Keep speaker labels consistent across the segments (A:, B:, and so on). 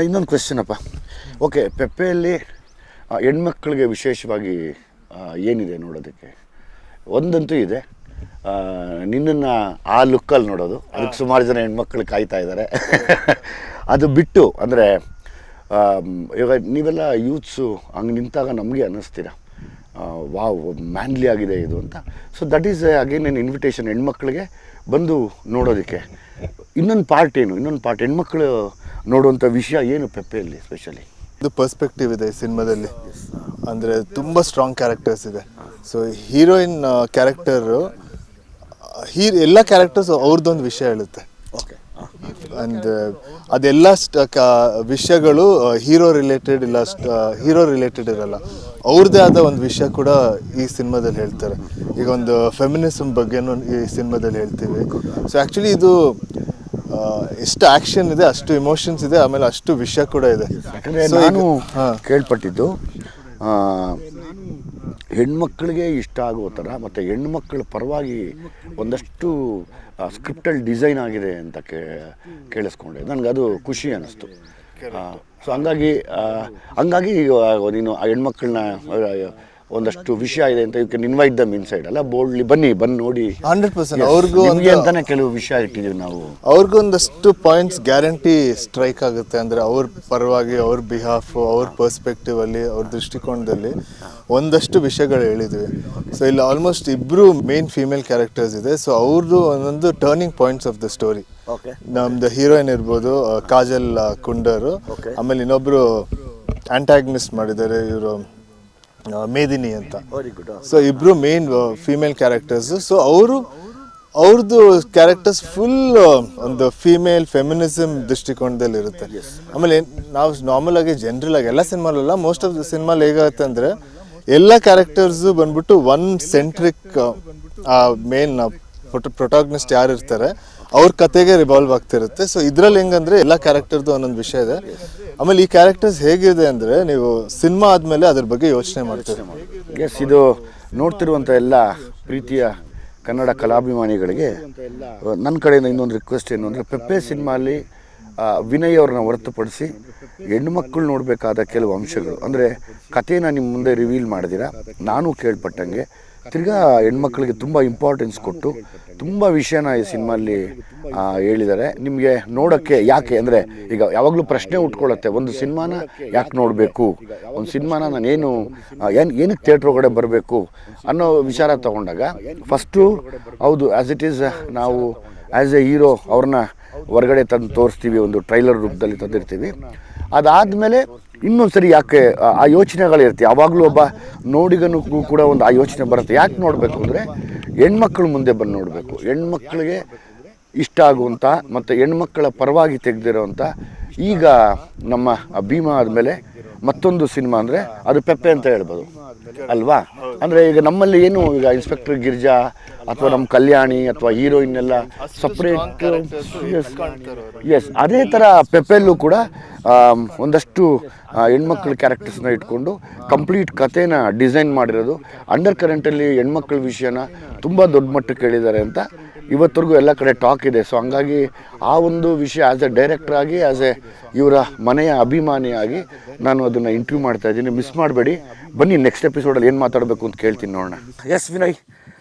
A: ಇನ್ನೊಂದು ಕ್ವೆಶ್ಚನ್ ಅಪ್ಪ. ಓಕೆ, ಪೆಪ್ಪೆಯಲ್ಲಿ ಹೆಣ್ಮಕ್ಳಿಗೆ ವಿಶೇಷವಾಗಿ ಏನಿದೆ ನೋಡೋದಕ್ಕೆ? ಒಂದಂತೂ ಇದೆ, ನಿನ್ನನ್ನು ಆ ಲುಕ್ಕಲ್ಲಿ ನೋಡೋದು, ಅದಕ್ಕೆ ಸುಮಾರು ಜನ ಹೆಣ್ಮಕ್ಳು ಕಾಯ್ತಾ ಇದ್ದಾರೆ. ಅದು ಬಿಟ್ಟು ಅಂದರೆ ಇವಾಗ ನೀವೆಲ್ಲ ಯೂತ್ಸು ಹಂಗೆ ನಿಂತಾಗ ನಮಗೆ ಅನ್ನಿಸ್ತೀರ ವಾವ್ ಮ್ಯಾನ್ಲಿ ಆಗಿದೆ ಇದು ಅಂತ. So that is again N invitation ಹೆಣ್ಮಕ್ಳಿಗೆ ಬಂದು ನೋಡೋದಕ್ಕೆ. ಇನ್ನೊಂದು ಪಾರ್ಟ್ ಹೆಣ್ಮಕ್ಳು ನೋಡುವಂಥ ವಿಷಯ ಏನು ಪೆಪ್ಪೆಯಲ್ಲಿ ಸ್ಪೆಷಲಿ?
B: ಇದು ಪರ್ಸ್ಪೆಕ್ಟಿವ್ ಇದೆ ಈ ಸಿನಿಮಾದಲ್ಲಿ. ಅಂದರೆ ತುಂಬ ಸ್ಟ್ರಾಂಗ್ ಕ್ಯಾರೆಕ್ಟರ್ಸ್ ಇದೆ. ಸೊ ಹೀರೋಯಿನ್ ಕ್ಯಾರೆಕ್ಟರು ಎಲ್ಲ ಕ್ಯಾರೆಕ್ಟರ್ಸ್ ಅವ್ರದ್ದೊಂದು ವಿಷಯ ಹೇಳುತ್ತೆ.
A: ಓಕೆ.
B: ಆ್ಯಂಡ್ ಅದೆಲ್ಲ ವಿಷಯಗಳು ಹೀರೋ ರಿಲೇಟೆಡ್ ಇರಲ್ಲ, ಅವ್ರದ್ದೇ ಆದ ಒಂದು ವಿಷಯ ಕೂಡ ಈ ಸಿನಿಮಾದಲ್ಲಿ ಹೇಳ್ತಾರೆ. ಈಗ ಒಂದು ಫೆಮಿನಿಸಮ್ ಬಗ್ಗೆನೂ ಈ ಸಿನಿಮಾದಲ್ಲಿ ಹೇಳ್ತೀವಿ. ಸೊ ಆ್ಯಕ್ಚುಲಿ ಇದು ಎಷ್ಟು ಆ್ಯಕ್ಷನ್ ಇದೆ, ಅಷ್ಟು ಇಮೋಷನ್ಸ್ ಇದೆ, ಆಮೇಲೆ ಅಷ್ಟು ವಿಷಯ ಕೂಡ ಇದೆ.
A: ಯಾಕಂದರೆ ನಾನು ಕೇಳ್ಪಟ್ಟಿದ್ದು ಹೆಣ್ಮಕ್ಳಿಗೆ ಇಷ್ಟ ಆಗೋ ಥರ ಮತ್ತು ಹೆಣ್ಮಕ್ಳ ಪರವಾಗಿ ಒಂದಷ್ಟು ಸ್ಕ್ರಿಪ್ಟಲ್ಲಿ ಡಿಸೈನ್ ಆಗಿದೆ ಅಂತ ಕೇಳಿಸ್ಕೊಂಡೆ. ನನಗದು ಖುಷಿ ಅನ್ನಿಸ್ತು. ಸೊ ಹಂಗಾಗಿ ನೀನು ಆ ಹೆಣ್ಮಕ್ಳನ್ನ ಒಂದಷ್ಟು ವಿಷಯ ಇದೆ ಅಂತ you can invite them inside ಅಲ್ಲ, ಬೋಲ್ಡ್ಲಿ ಬನ್ನಿ ನೋಡಿ.
B: 100% ಅವ್ರಿಗೂ
A: ಅಂತಾನೆ ಕೆಲವು ವಿಷಯ ಇಟ್ಟಿದ್ದೀವಿ ನಾವು.
B: ಅವ್ರಿಗೂ ಒಂದಷ್ಟು ಪಾಯಿಂಟ್ಸ್ ಗ್ಯಾರಂಟಿ ಸ್ಟ್ರೈಕ್ ಆಗುತ್ತೆ. ಅಂದರೆ ಅವ್ರ ಪರವಾಗಿ, ಅವ್ರ ಬಿಹಾಫು, ಅವ್ರ ಪರ್ಸ್ಪೆಕ್ಟಿವ್ ಅಲ್ಲಿ, ಅವ್ರ ದೃಷ್ಟಿಕೋನದಲ್ಲಿ ಒಂದಷ್ಟು ವಿಷಯಗಳು ಹೇಳಿದ್ವಿ. ಸೊ ಇಲ್ಲಿ ಆಲ್ಮೋಸ್ಟ್ ಇಬ್ಬರು ಮೇನ್ ಫೀಮೇಲ್ ಕ್ಯಾರೆಕ್ಟರ್ಸ್ ಇದೆ. ಸೊ ಅವ್ರದ್ದು ಒಂದೊಂದು turning points of the story. ನಮ್ದು ಹೀರೋಯಿನ್ ಇರ್ಬೋದು ಕಾಜಲ್ ಕುಂಡರು, ಆಮೇಲೆ ಇನ್ನೊಬ್ರು ಆಂಟಾಗನಿಸ್ಟ್ ಮಾಡಿದ್ದಾರೆ ಇವರು ಮೇದಿನಿ ಅಂತ. ಸೊ ಇಬ್ರು ಮೇನ್ ಫೀಮೇಲ್ ಕ್ಯಾರೆಕ್ಟರ್ಸ್. ಸೊ ಅವ್ರದ್ದು ಕ್ಯಾರೆಕ್ಟರ್ಸ್ ಫುಲ್ ಒಂದು ಫೀಮೇಲ್ ಫೆಮಿನಿಸಮ್ ದೃಷ್ಟಿಕೋನದಲ್ಲಿ ಇರುತ್ತೆ. ಆಮೇಲೆ ನಾವು ನಾರ್ಮಲ್ ಆಗಿ ಜನರಲ್ ಆಗಿ ಎಲ್ಲ ಸಿನಿಮಾಲೆಲ್ಲ ಮೋಸ್ಟ್ ಆಫ್ ದ ಸಿನಿಮಾಲ್ ಹೇಗಾಗುತ್ತೆ ಅಂದರೆ ಎಲ್ಲ ಕ್ಯಾರೆಕ್ಟರ್ಸು ಬಂದ್ಬಿಟ್ಟು ಒನ್ ಸೆಂಟ್ರಿಕ್ ಮೇನ್ ಪ್ರೊಟಾಗನಿಸ್ಟ್ ಯಾರು ಇರ್ತಾರೆ ಅವ್ರ ಕತೆಗೆ ರಿವಾಲ್ವ್ ಆಗ್ತಿರುತ್ತೆ. ಸೊ ಇದ್ರಲ್ಲಿ ಹೆಂಗಂದ್ರೆ ಎಲ್ಲ ಕ್ಯಾರೆಕ್ಟರ್ದು ಒಂದೊಂದು ವಿಷಯ ಇದೆ. ಆಮೇಲೆ ಈ ಕ್ಯಾರೆಕ್ಟರ್ಸ್ ಹೇಗಿದೆ ಅಂದರೆ ನೀವು ಸಿನಿಮಾ ಆದಮೇಲೆ ಅದ್ರ ಬಗ್ಗೆ ಯೋಚನೆ ಮಾಡ್ತೀರಿ.
A: ಎಸ್, ಇದು ನೋಡ್ತಿರುವಂಥ ಎಲ್ಲ ಪ್ರೀತಿಯ ಕನ್ನಡ ಕಲಾಭಿಮಾನಿಗಳಿಗೆ ನನ್ನ ಕಡೆಯಿಂದ ಇನ್ನೊಂದು ರಿಕ್ವೆಸ್ಟ್ ಏನು ಅಂದರೆ, ಪೆಪ್ಪೆ ಸಿನಿಮಾಲಿ ವಿನಯ್ ಅವ್ರನ್ನ ಹೊರತುಪಡಿಸಿ ಹೆಣ್ಮಕ್ಳು ನೋಡಬೇಕಾದ ಕೆಲವು ಅಂಶಗಳು, ಅಂದರೆ ಕಥೆನ ನಿಮ್ಮ ಮುಂದೆ ರಿವೀಲ್ ಮಾಡಿದಿರ, ನಾನು ಕೇಳ್ಪಟ್ಟಂಗೆ ತಿರ್ಗಾ ಹೆಣ್ಮಕ್ಳಿಗೆ ತುಂಬ ಇಂಪಾರ್ಟೆನ್ಸ್ ಕೊಟ್ಟು ತುಂಬ ವಿಷಯನ ಈ ಸಿನಿಮಾಲ್ಲಿ ಹೇಳಿದ್ದಾರೆ. ನಿಮಗೆ ನೋಡೋಕ್ಕೆ ಯಾಕೆ ಅಂದರೆ ಈಗ ಯಾವಾಗಲೂ ಪ್ರಶ್ನೆ ಉಟ್ಕೊಳ್ಳುತ್ತೆ, ಒಂದು ಸಿನಿಮಾನ ಯಾಕೆ ನೋಡಬೇಕು, ಒಂದು ಸಿನಿಮಾನ ನಾನೇನು ಏನಕ್ಕೆ ಥಿಯೇಟ್ರ್ ಒಳಗಡೆ ಬರಬೇಕು ಅನ್ನೋ ವಿಚಾರ ತೊಗೊಂಡಾಗ ಫಸ್ಟು ಹೌದು ಆ್ಯಸ್ ಇಟ್ ಈಸ್ ನಾವು ಆ್ಯಸ್ ಎ ಹೀರೋ ಅವ್ರನ್ನ ಹೊರಗಡೆ ತಂದು ತೋರಿಸ್ತೀವಿ, ಒಂದು ಟ್ರೈಲರ್ ರೂಪದಲ್ಲಿ ತಂದಿರ್ತೀವಿ. ಅದಾದಮೇಲೆ ಇನ್ನೊಂದು ಸರಿ ಯಾಕೆ ಆ ಯೋಚನೆಗಳಿರುತ್ತೆ, ಯಾವಾಗಲೂ ಒಬ್ಬ ನೋಡಿಗನೂ ಕೂಡ ಒಂದು ಆ ಯೋಚನೆ ಬರುತ್ತೆ, ಯಾಕೆ ನೋಡಬೇಕು ಅಂದರೆ ಹೆಣ್ಮಕ್ಳು ಮುಂದೆ ಬಂದು ನೋಡಬೇಕು, ಹೆಣ್ಮಕ್ಳಿಗೆ ಇಷ್ಟ ಆಗುವಂಥ ಮತ್ತು ಹೆಣ್ಮಕ್ಳ ಪರವಾಗಿ ತೆಗೆದಿರೋವಂಥ. ಈಗ ನಮ್ಮ ಭೀಮಾ ಆದಮೇಲೆ ಮತ್ತೊಂದು ಸಿನಿಮಾ ಅಂದರೆ ಅದು ಪೆಪ್ಪೆ ಅಂತ ಹೇಳ್ಬೋದು ಅಲ್ವಾ? ಅಂದರೆ ಈಗ ನಮ್ಮಲ್ಲಿ ಏನು ಈಗ ಇನ್ಸ್ಪೆಕ್ಟರ್ ಗಿರ್ಜಾ ಅಥವಾ ನಮ್ಮ ಕಲ್ಯಾಣಿ ಅಥವಾ ಹೀರೋಯಿನ್ ಎಲ್ಲ ಸಪ್ರೇಟ್. ಎಸ್, ಅದೇ ಥರ ಪೆಪ್ಪೆಲ್ಲೂ ಕೂಡ ಒಂದಷ್ಟು ಹೆಣ್ಮಕ್ಳ ಕ್ಯಾರೆಕ್ಟರ್ಸ್ನ ಇಟ್ಕೊಂಡು ಕಂಪ್ಲೀಟ್ ಕಥೆನ ಡಿಸೈನ್ ಮಾಡಿರೋದು. ಅಂಡರ್ ಕರೆಂಟಲ್ಲಿ ಹೆಣ್ಮಕ್ಳ ವಿಷಯನ ತುಂಬ ದೊಡ್ಡ ಮಟ್ಟಕ್ಕೆ ಹೇಳಿದ್ದಾರೆ ಅಂತ ಇವತ್ತರೆಗೂ ಎಲ್ಲ ಕಡೆ ಟಾಕ್ ಇದೆ. ಸೊ ಹಂಗಾಗಿ ಆ ಒಂದು ವಿಷಯ ಆ್ಯಸ್ ಎ ಡೈರೆಕ್ಟರ್ ಆಗಿ, ಆ್ಯಸ್ ಎ ಇವರ ಮನೆಯ ಅಭಿಮಾನಿಯಾಗಿ ನಾನು ಅದನ್ನು ಇಂಟರ್ವ್ಯೂ ಮಾಡ್ತಾ ಇದ್ದೀನಿ. ಮಿಸ್ ಮಾಡಬೇಡಿ, ಬನ್ನಿ ನೆಕ್ಸ್ಟ್ ಎಪಿಸೋಡಲ್ಲಿ ಏನು ಮಾತಾಡಬೇಕು ಅಂತ ಕೇಳ್ತೀನಿ ನೋಡೋಣ. ಎಸ್ ವಿನಯ್,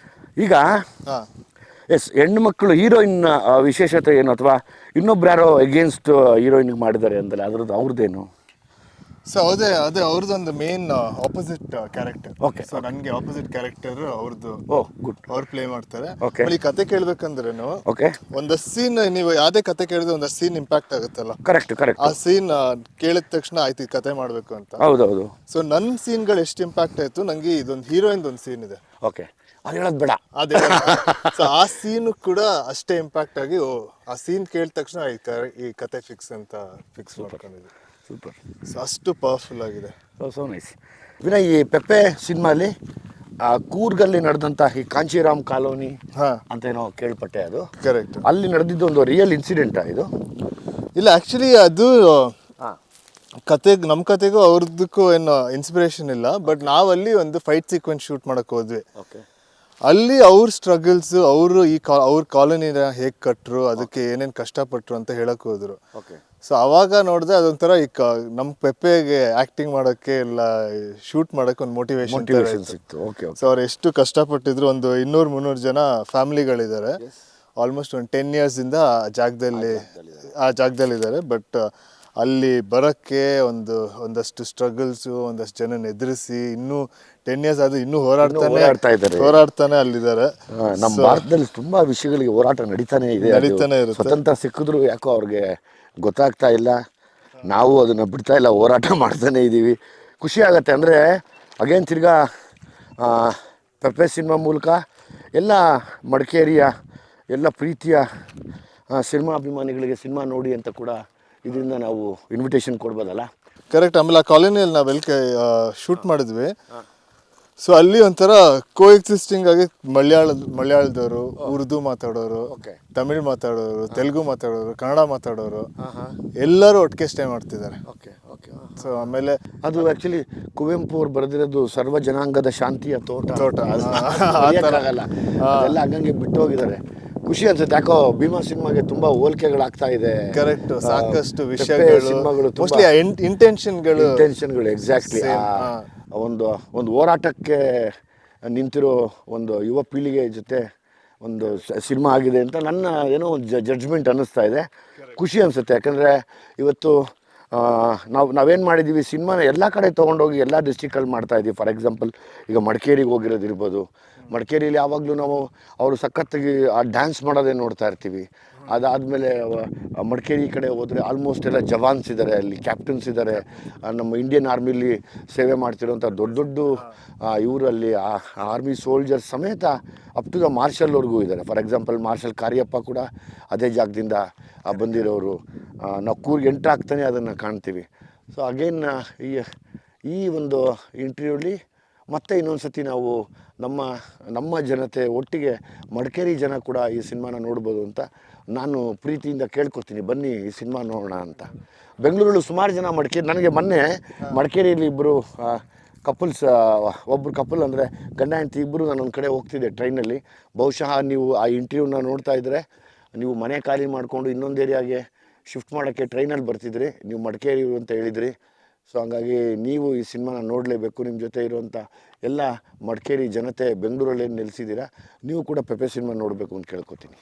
A: ಈಗ ಹೆಣ್ಣುಮಕ್ಕಳು ಹೀರೋಯಿನ್ ವಿಶೇಷತೆ ಏನು, ಅಥವಾ ಇನ್ನೊಬ್ರು ಯಾರೋ ಎಗೇನ್ಸ್ಟ್ ಹೀರೋಯಿನ್ಗೆ ಮಾಡಿದ್ದಾರೆ ಅಂತಲ್ಲ, ಅವ್ರದ್ದೇನು?
B: ಸೊ ಅದೇ ಅವ್ರದ್ದೊಂದು main opposite character. Okay. So ನನಗೆ ಆಪೋಸಿಟ್ ಕ್ಯಾರೆಕ್ಟರ್ ಅವ್ರದ್ದು.
A: ಗುಡ್.
B: ಅವ್ರು ಪ್ಲೇ ಮಾಡ್ತಾರೆ.
A: ಓಕೆ.
B: ಈ ಕತೆ ಕೇಳ್ಬೇಕಂದ್ರೇನು,
A: ಓಕೆ,
B: ಒಂದಷ್ಟು ಸೀನ್ ನೀವು ಯಾವುದೇ ಕತೆ ಕೇಳಿದ್ರೆ ಒಂದಷ್ಟು ಸೀನ್ ಇಂಪ್ಯಾಕ್ಟ್ ಆಗುತ್ತಲ್ಲ.
A: ಕರೆಕ್ಟ್.
B: ಆ ಸೀನ್ ಕೇಳಿದ ತಕ್ಷಣ ಆಯ್ತು ಕತೆ ಮಾಡಬೇಕು ಅಂತ.
A: ಹೌದೌದು.
B: ಸೊ ನನ್ನ ಸೀನ್ಗಳು ಎಷ್ಟು ಇಂಪ್ಯಾಕ್ಟ್ ಆಯ್ತು, ನನಗೆ ಇದೊಂದು ಹೀರೋಯಿನ್ ಒಂದು ಸೀನ್ ಇದೆ.
A: ಓಕೆ, ಅದು ಹೇಳೋದು ಬೇಡ.
B: ಅದೇ ಸೊ ಆ ಸೀನು ಕೂಡ ಅಷ್ಟೇ ಇಂಪ್ಯಾಕ್ಟ್ ಆಗಿ ಆ ಸೀನ್ ಕೇಳಿದ ತಕ್ಷಣ ಈ ಕತೆ ಫಿಕ್ಸ್ ಮಾಡ್ಕೊಂಡಿದ್ದೆ.
A: ಸೂಪರ್.
B: ಸೊ ಅಷ್ಟು ಪವರ್ಫುಲ್ ಆಗಿದೆ.
A: So nice. ವಿನಯ್, ಈ ಪೆಪ್ಪೆ ಸಿನಿಮಾಲಿ ಕೂರ್ಗಲ್ಲಿ ನಡೆದಂಥ ಈ ಕಾಂಚೀರಾಮ್ ಕಾಲೋನಿ ಅಂತ ಏನೋ ಕೇಳ್ಪಟ್ಟೆ, ಅದು
B: ಕರೆಕ್ಟ್?
A: ಅಲ್ಲಿ ನಡೆದಿದ್ದು ಒಂದು ರಿಯಲ್ ಇನ್ಸಿಡೆಂಟಾ ಇದು?
B: ಇಲ್ಲ, ಆ್ಯಕ್ಚುಲಿ ಅದು ನಮ್ಮ ಕತೆಗೂ ಅವ್ರದ್ದಕ್ಕೂ ಏನು ಇನ್ಸ್ಪಿರೇಷನ್ ಇಲ್ಲ. ಬಟ್ ನಾವಲ್ಲಿ ಒಂದು ಫೈಟ್ ಸೀಕ್ವೆನ್ಸ್ ಶೂಟ್ ಮಾಡಕ್ಕೆ ಹೋದ್ವಿ. ಅಲ್ಲಿ ಅವ್ರ ಸ್ಟ್ರಗಲ್ಸ್, ಅವರು ಅವ್ರ ಕಾಲೋನಿನ ಹೇಗೆ ಕಟ್ಟರು, ಅದಕ್ಕೆ ಏನೇನು ಕಷ್ಟಪಟ್ಟರು ಅಂತ ಹೇಳಕ್ ಹೋದ್ರು. ಸೊ ಅವಾಗ ನೋಡಿದ್ರೆ ಅದೊಂಥರ ಈಗ ನಮ್ಮ ಪೆಪ್ಪೆಗೆ ಆ್ಯಕ್ಟಿಂಗ್ ಮಾಡೋಕ್ಕೆ ಇಲ್ಲ ಶೂಟ್ ಮಾಡೋಕ್ಕೆ ಒಂದು ಮೋಟಿವೇಶನ್
A: ಸಿಕ್ತು. ಓಕೆ
B: ಸೊ ಅವ್ರು ಎಷ್ಟು ಕಷ್ಟಪಟ್ಟಿದ್ರು, ಒಂದು 200-300 ಜನ ಫ್ಯಾಮಿಲಿಗಳಿದ್ದಾರೆ. ಆಲ್ಮೋಸ್ಟ್ ಒಂದು 10 ಇಯರ್ಸಿಂದ ಆ ಜಾಗದಲ್ಲಿದ್ದಾರೆ. ಬಟ್ ಅಲ್ಲಿ ಬರೋಕ್ಕೆ ಒಂದಷ್ಟು ಸ್ಟ್ರಗಲ್ಸು, ಒಂದಷ್ಟು ಜನನ ಎದುರಿಸಿ ಇನ್ನೂ 10 ಇಯರ್ಸ್ ಆದರೂ ಇನ್ನೂ ಹೋರಾಡ್ತಾನೆ ಅಲ್ಲಿದ್ದಾರೆ.
A: ನಮ್ಮ ಭಾರತದಲ್ಲಿ ತುಂಬಾ ವಿಷಯಗಳಿಗೆ ಹೋರಾಟ ನಡೀತಾನೆ
B: ಇರುತ್ತೆ.
A: ಸ್ವತಂತ್ರ ಸಿಕ್ಕಿದ್ರು ಯಾಕೋ ಅವ್ರಿಗೆ ಗೊತ್ತಾಗ್ತಾ ಇಲ್ಲ. ನಾವು ಅದನ್ನ ಬಿಡ್ತಾ ಇಲ್ಲ, ಹೋರಾಟ ಮಾಡ್ತಾನೆ ಇದ್ದೀವಿ. ಖುಷಿ ಆಗತ್ತೆ. ಅಂದರೆ ಅಗೇನ್ ತಿರ್ಗಾ ಪೆಪ್ಪೆ ಸಿನಿಮಾ ಮೂಲಕ ಎಲ್ಲ ಮಡಿಕೇರಿಯ ಎಲ್ಲ ಪ್ರೀತಿಯ ಸಿನಿಮಾ ಅಭಿಮಾನಿಗಳಿಗೆ ಸಿನಿಮಾ ನೋಡಿ ಅಂತ ಕೂಡ ಇದರಿಂದ ನಾವು ಇನ್ವಿಟೇಷನ್ ಕೊಡ್ಬೋದಲ್ಲ.
B: ಕರೆಕ್ಟ್. ಆಮೇಲೆ ಆ ಕಾಲೋನಿಯಲ್ಲಿ ನಾವೆಲ್ಲ ಶೂಟ್ ಮಾಡಿದ್ವಿ. ಸೊ ಅಲ್ಲಿ ಒಂಥರ ಕೋ ಎಕ್ಸಿಸ್ಟಿಂಗ್ ಆಗಿ ಮಲಯಾಳದವರು, ಉರ್ದು ಮಾತಾಡೋರು, ತಮಿಳ್ ಮಾತಾಡೋರು, ತೆಲುಗು ಮಾತಾಡೋರು, ಕನ್ನಡ ಮಾತಾಡೋರು ಎಲ್ಲರೂ ಒಟ್ಟಿಗೆ ಸ್ಟೇ ಮಾಡ್ತಿದ್ದಾರೆ. ಸೊ ಆಮೇಲೆ
A: ಅದು ಆ್ಯಕ್ಚುಲಿ ಕುವೆಂಪು ಅವ್ರು ಬರೆದಿರೋದು ಸರ್ವ ಜನಾಂಗದ ಶಾಂತಿಯ ತೋಟ. ಅದೆಲ್ಲ ಹಂಗಂಗೆ ಬಿಟ್ಟು ಹೋಗಿದ್ದಾರೆ. ಖುಷಿ ಅನ್ಸುತ್ತೆ. ಯಾಕೋ ಭೀಮಾ ಸಿನಿಮಾಗೆ ತುಂಬಾ ಹೋಲಿಕೆಗಳಾಗ್ತಾ ಇದೆ.
B: ಕರೆಕ್ಟ್. ಸಾಕಷ್ಟು ವಿಷಯಗಳು, ಮೋಸ್ಟ್ಲಿ ಇಂಟೆನ್ಷನ್ಗಳು
A: ಎಕ್ಸಾಕ್ಟ್ಲಿ ಒಂದು ಹೋರಾಟಕ್ಕೆ ನಿಂತಿರೋ ಒಂದು ಯುವ ಪೀಳಿಗೆ ಜೊತೆ ಒಂದು ಸಿನಿಮಾ ಆಗಿದೆ ಅಂತ ನನ್ನ ಏನೋ ಒಂದು ಜಡ್ಜ್ಮೆಂಟ್ ಅನ್ನಿಸ್ತಾ ಇದೆ. ಖುಷಿ ಅನಿಸುತ್ತೆ. ಯಾಕಂದರೆ ಇವತ್ತು ನಾವೇನು ಮಾಡಿದ್ದೀವಿ, ಸಿನಿಮಾನ ಎಲ್ಲ ಕಡೆ ತೊಗೊಂಡೋಗಿ ಎಲ್ಲ ಡಿಸ್ಟ್ರಿಕ್ಟಲ್ಲಿ ಮಾಡ್ತಾಯಿದ್ದೀವಿ. ಫಾರ್ ಎಕ್ಸಾಂಪಲ್ ಈಗ ಮಡಿಕೇರಿಗೆ ಹೋಗಿರೋದಿರ್ಬೋದು. ಮಡಿಕೇರಿಯಲ್ಲಿ ಯಾವಾಗಲೂ ನಾವು ಅವರು ಸಖತ್ತಾಗಿ ಆ ಡ್ಯಾನ್ಸ್ ಮಾಡೋದೇ ನೋಡ್ತಾ ಇರ್ತೀವಿ. ಅದಾದಮೇಲೆ ಮಡಿಕೇರಿ ಕಡೆ ಹೋದರೆ ಆಲ್ಮೋಸ್ಟ್ ಎಲ್ಲ ಜವಾನ್ಸ್ ಇದ್ದಾರೆ, ಅಲ್ಲಿ ಕ್ಯಾಪ್ಟನ್ಸ್ ಇದ್ದಾರೆ, ನಮ್ಮ ಇಂಡಿಯನ್ ಆರ್ಮಿಲಿ ಸೇವೆ ಮಾಡ್ತಿರೋಂಥ ದೊಡ್ಡ ಇವರಲ್ಲಿ ಆರ್ಮಿ ಸೋಲ್ಜರ್ಸ್ ಸಮೇತ ಅಪ್ ಟು ದ ಮಾರ್ಷಲ್ವರೆಗೂ ಇದ್ದಾರೆ. ಫಾರ್ ಎಕ್ಸಾಂಪಲ್ ಮಾರ್ಷಲ್ ಕಾರ್ಯಪ್ಪ ಕೂಡ ಅದೇ ಜಾಗದಿಂದ ಬಂದಿರೋರು. ನಾವು ಕೂರ್ಗೆ ಎಂಟ್ರಾಗ್ತಾನೆ ಅದನ್ನು ಕಾಣ್ತೀವಿ. ಸೊ ಅಗೇನ್ ಈ ಒಂದು ಇಂಟರ್ವ್ಯೂಲಿ ಮತ್ತೆ ಇನ್ನೊಂದು ಸತಿ ನಾವು ನಮ್ಮ ಜನತೆ ಒಟ್ಟಿಗೆ ಮಡಿಕೇರಿ ಜನ ಕೂಡ ಈ ಸಿನಿಮಾನ ನೋಡ್ಬೋದು ಅಂತ ನಾನು ಪ್ರೀತಿಯಿಂದ ಕೇಳ್ಕೊತೀನಿ. ಬನ್ನಿ ಈ ಸಿನಿಮಾ ನೋಡೋಣ ಅಂತ. ಬೆಂಗಳೂರಲ್ಲಿ ಸುಮಾರು ಜನ ನನಗೆ ಮೊನ್ನೆ ಮಡಿಕೇರಿಯಲ್ಲಿ ಇಬ್ಬರು ಕಪಲ್ಸ್, ಒಬ್ಬರು ಕಪಲ್ ಅಂದರೆ ಗಂಡ ಹೆಂಡತಿ ಇಬ್ಬರು ನಾನೊಂದು ಕಡೆ ಹೋಗ್ತಿದ್ದೆ ಟ್ರೈನಲ್ಲಿ. ಬಹುಶಃ ನೀವು ಆ ಇಂಟರ್ವ್ಯೂನ ನೋಡ್ತಾ ಇದ್ದರೆ ನೀವು ಮನೆ ಖಾಲಿ ಮಾಡಿಕೊಂಡು ಇನ್ನೊಂದು ಏರಿಯಾಗೆ ಶಿಫ್ಟ್ ಮಾಡೋಕ್ಕೆ ಟ್ರೈನಲ್ಲಿ ಬರ್ತಿದ್ರಿ. ನೀವು ಮಡಿಕೇರಿ ಅಂತ ಹೇಳಿದ್ರಿ. ಸೊ ಹಂಗಾಗಿ ನೀವು ಈ ಸಿನಿಮಾನ ನೋಡಲೇಬೇಕು. ನಿಮ್ಮ ಜೊತೆ ಇರುವಂಥ ಎಲ್ಲ ಮಡಿಕೇರಿ ಜನತೆ ಬೆಂಗಳೂರಲ್ಲಿ ನೆಲೆಸಿದ್ದೀರಾ, ನೀವು ಕೂಡ ಪೆಪ್ಪೆ ಸಿನಿಮಾ ನೋಡಬೇಕು ಅಂತ ಕೇಳ್ಕೊತೀನಿ.